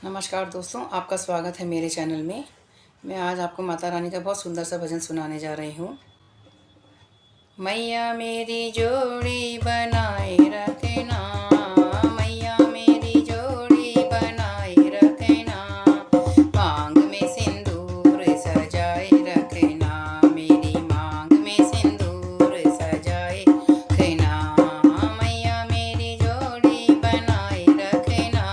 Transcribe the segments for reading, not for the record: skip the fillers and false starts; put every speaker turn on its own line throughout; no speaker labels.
नमस्कार दोस्तों, आपका स्वागत है मेरे चैनल में। मैं आज आपको माता रानी का बहुत सुंदर सा भजन सुनाने जा रही हूँ। मैया मेरी जोड़ी बनाए रखना, मैया मेरी जोड़ी बनाए रखना, मांग में सिंदूर सजाए रखना, मेरी मांग में सिंदूर सजाए रखना, मैया मेरी जोड़ी बनाए रखना,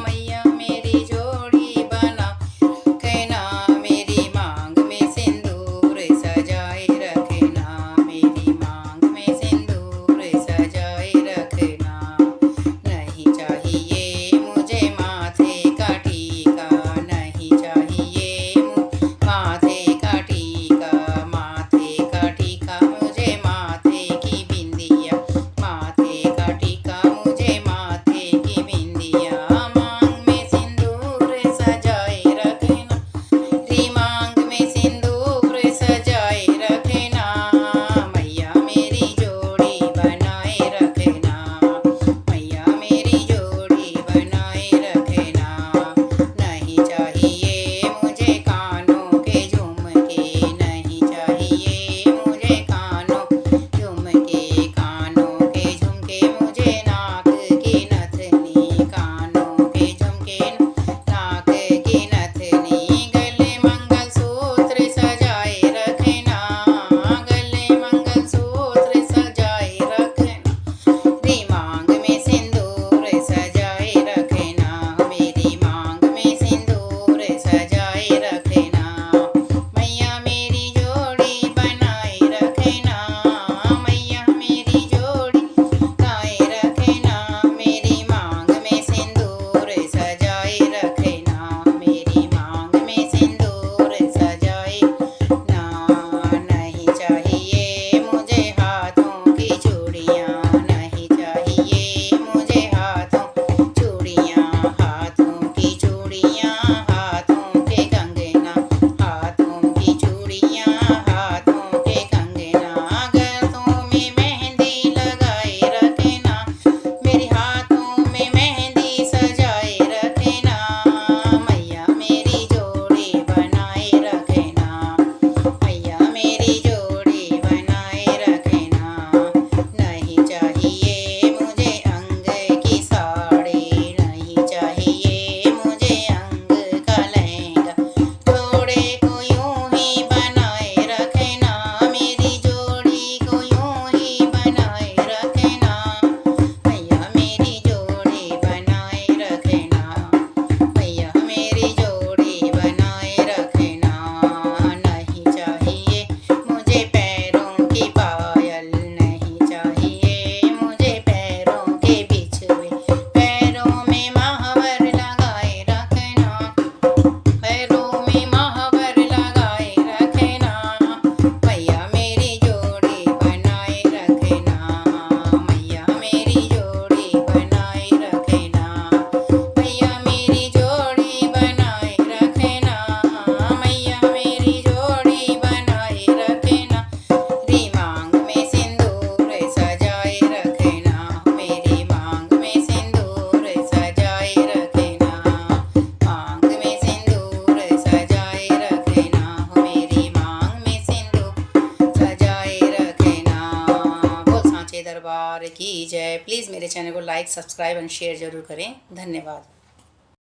मैया मेरी जोड़ी बना रखना, मेरी मांग में सिंदूर सजाए रखना, मेरी मांग में सिंदूर सजाए रखना। नहीं चाहिए मुझे माथे का टीका, नहीं चाहिए माथे का टीका, माथे का टीका मुझे माथे की बिंदिया, माथे का टीका मुझे माथे की बिंदिया, मांग में सिंदूर सजाए रखना, मेरी मांग में सिंदूर सजाए रखना, मैया मेरी जोड़ी बनाए रखना, मैया मेरी जोड़ी बनाए रखना। नहीं चाहिए मुझे कानों के झुमके, नहीं चाहिए मुझे कानों झुमके, कानों के झुमके मुझे नाक की नथनी, कानों के झुमके नाक की नथनी, गले मंगलसूत्र सजाए रखना, गले मंगलसूत्र सजाए रखना, मेरी मांग में सिंदूर सजाए रखना, मेरी मांग में सिंदूर सजाए रखना, मैया मेरी जोड़ी बनाए रखना, मैया मेरी जोड़ी बनाए रखना, मेरी मांग में सिंदूर सजाए रखना, मेरी मांग में सिंदूर सजाए ना। नहीं चाहिए मुझे हाथों की चूड़ियाँ, नहीं चाहिए मुझे हाथों चूड़ियाँ, हाथों की चूड़ियाँ, हाथों के कंगना, हाथों की चूड़ियाँ, हाथों के कंगना, गलों में मेहंदी लगाए रखना, मेरे हाथों में मेहंदी सजाए रखना, मैया मेरी जोड़ी बनाए रखना, मैया मेरी जोड़ी बनाए रखना। नहीं चाहिए मुझे अंग की साड़ी, नहीं चाहिए मुझे अंग का लहंगा, जोड़े को यूं ही बनाए रखना, मेरी जोड़ी को यूं ही बनाए रखना, मैया मेरी जोड़ी बनाए रखना, मैया मेरी जोड़ी बनाए रखना। नहीं चाहिए मुझे पैरों की पायल, नहीं चाहिए मुझे पैरों के बिछुए, पैरों में महावर लगाए रखना, पैरों में महावर लगाए रखना, मैया मेरी जोड़ी बनाए रखना, मैया मेरी जोड़ी बनाए रखना, मैया मेरी जोड़ी बनाए रखना, मैया मेरी जोड़ी बनाए रखना, मेरी मांग में सिंदूर सजाए रखना, मेरी मांग में सिंदूर सजाए रखना, मांग में सिंदूर सजाए रखना, मेरी मांग में सिंदूर सजाए रखना। बोल सांचे दरबार की जय। प्लीज़ मेरे चैनल को लाइक, सब्सक्राइब एंड शेयर जरूर करें। धन्यवाद।